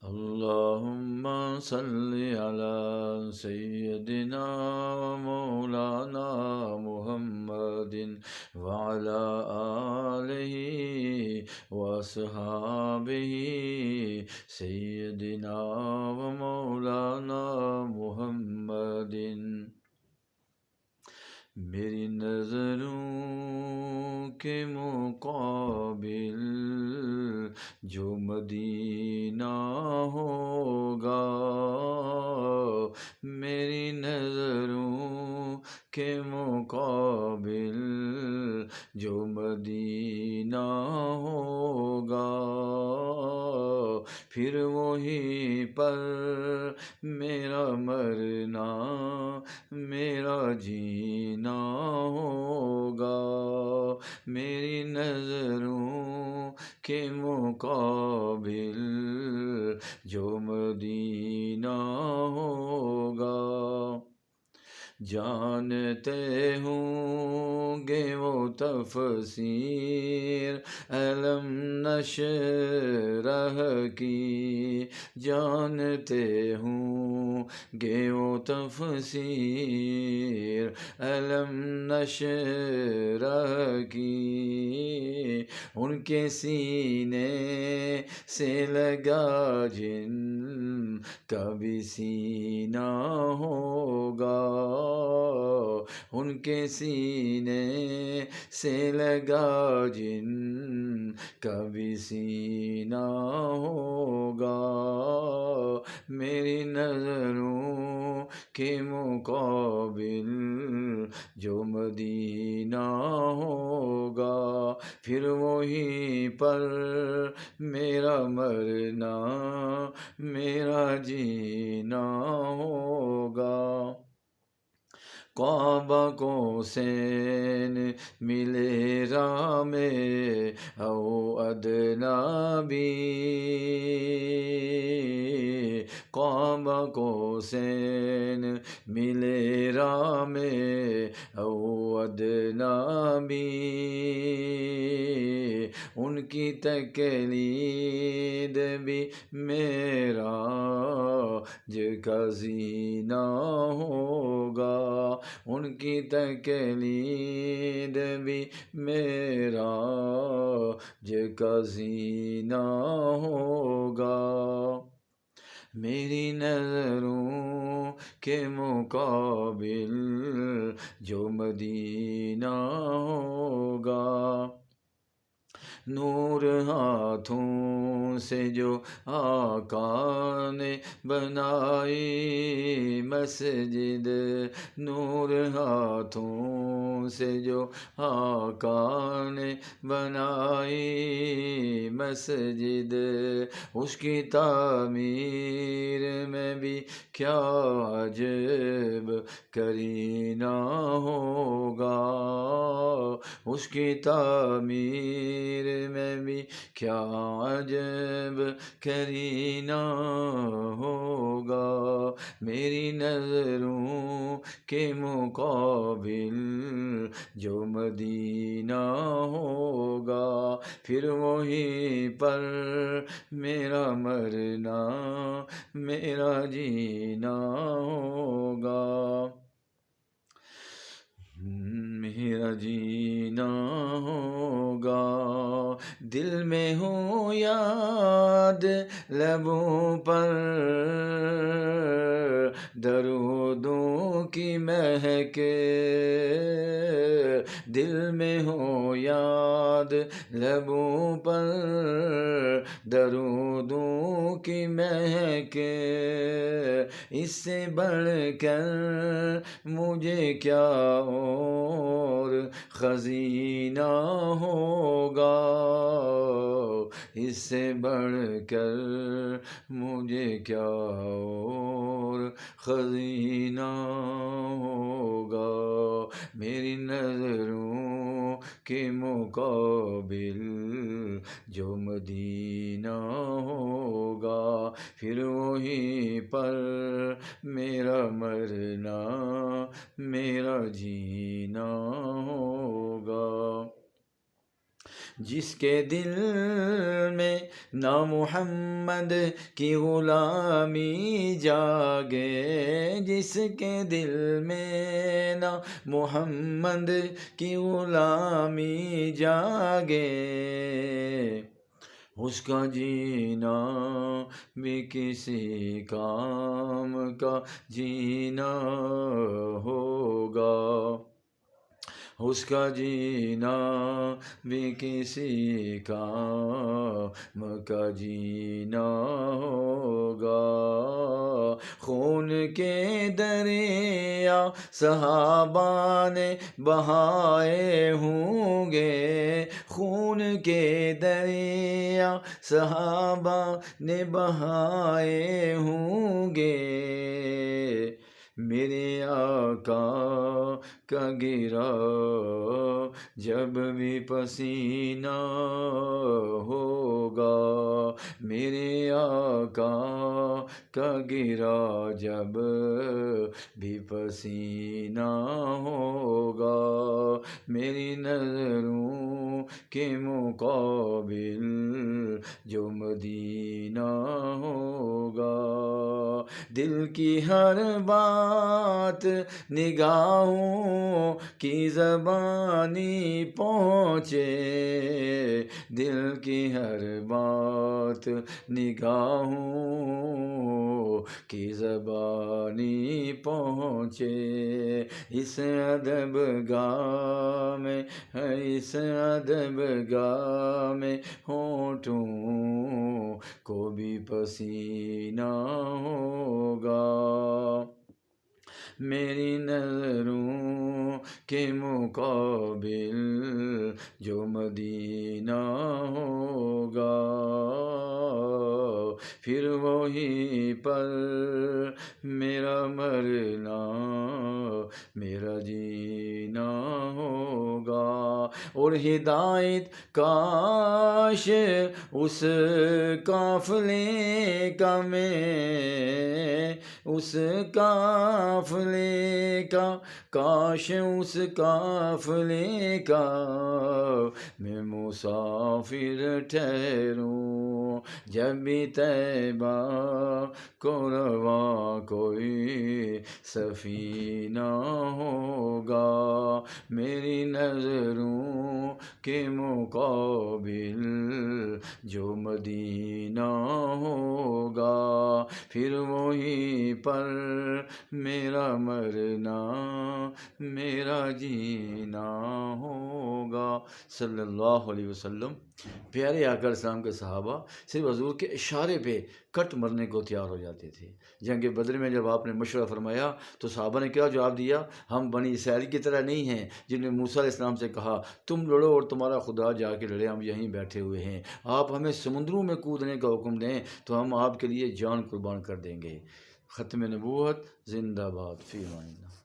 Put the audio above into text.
اللهم صل على سيدنا ومولانا محمد وعلى آله وصحابه سيدنا ومولانا محمد. میری نظروں کے مقابل جو مدینہ ہوگا، میری نظروں کے مقابل جو مدینہ ہوگا، پھر وہیں پر میرا مرنا میرا جینا ہوگا. میری نظروں کے مقابل جو مدینہ ہوگا، جانتے ہوں گے وہ تفسیر علم نشرح کی، جانتے ہوں گے وہ تفسیر علم نشرح کی. ان کے سینے سے لگا جن کا بھی سینہ ہوگا، ان کے سینے سے لگا جن کا بھی سینہ ہوگا. میری نظروں کے مقابل جو مدینہ ہوگا، پھر وہیں پر میرا مرنا میرا جینا ہوگا. کعبہ کو حسین ملے راہ میں او ادنا بھی، کعبہ کو حسین ملے راہ میں او ادنا بھی، ان کی تقلید بھی معراج کا زینہ ہوگا، ان کی تقلید بھی معراج کا زینہ ہوگا. میری نظروں کے مقابل جو مدینہ ہوگا، نور ہاتھوں سے جو آقا نے بنائی مسجد، نور ہاتھوں سے جو آقا نے بنائی مسجد، اس کی تعمیر میں بھی کیا عجب کرینہ ہوگا، اس کی تعمیر میں بھی کیا عجب کرینہ ہوگا. میری نظروں کے مقابل جو مدینہ ہوگا، پھر وہیں پر میرا مرنا میرا جینا ہوگا. میرا جینا ہوگا. دل میں ہو یاد لبوں پر درودوں کی مہک، دل میں ہو یاد لبوں پر درودوں کی مہک، اس سے بڑھ کر مجھے کیا اور خزینہ ہوگا، اس سے بڑھ کر مجھے کیا اور خزینہ ہوگا. میری نظروں کے مقابل جو مدینہ ہوگا، پھر وہیں پر میرا مرنا میرا جینا ہوگا. جس کے دل میں نہ محمد کی غلامی جاگے، جس کے دل میں نہ محمد کی غلامی جاگے، اس کا جینا بھی کسی کام کا جینا ہوگا، اس کا جینا بھی کسی کام کا جینا ہوگا۔ خون کے دریا صحابہ نے بہائے ہوں گے، خون کے دریا صحابہ نے بہائے ہوں گے، میرے آقا کا گرا جب بھی پسینہ ہوگا، میرے آقا کا گرا جب بھی پسینہ ہوگا، میری نظروں کے مقابل جو مدینہ ہوگا، دل کی ہر بات نگاہوں کی زبانی پہنچے، دل کی ہر بات نگاہوں کی زبانی پہنچے، اس ادب گاہ میں اس ادب گاہ میں ہونٹوں کو بھی پسینہ ہوگا، میری نظروں کے مقابل جو مدینہ ہوگا، پھر وہیں پر میرا مرنا میرا جینا ہوگا، اور ہدایت کاش اس قافلے کا میں، اس قافلے کا، کاش اس قافلے کا میں مسافر ٹھہروں، جب بھی طیبہ کو رواں کوئی سفینہ ہوگا، میری نظروں کے مقابل جو مدینہ ہوگا، پھر وہیں پر میرا مرنا میرا جینا ہوگا، صلی اللہ علیہ وسلم۔ پیارے آقا السلام کے صحابہ صرف حضور کے اشارے پہ کٹ مرنے کو تیار ہو جاتے تھے۔ جنگ بدر میں جب آپ نے مشورہ فرمایا تو صحابہ نے کیا جواب دیا؟ ہم بنی اسرائیل کی طرح نہیں ہیں جن نے موسیٰ علیہ السلام سے کہا تم لڑو اور تمہارا خدا جا کے لڑے، ہم یہیں بیٹھے ہوئے ہیں، آپ ہمیں سمندروں میں کودنے کا حکم دیں تو ہم آپ کے لیے جان قربان کر دیں گے۔ ختم نبوت زندہ باد، فی امان اللہ۔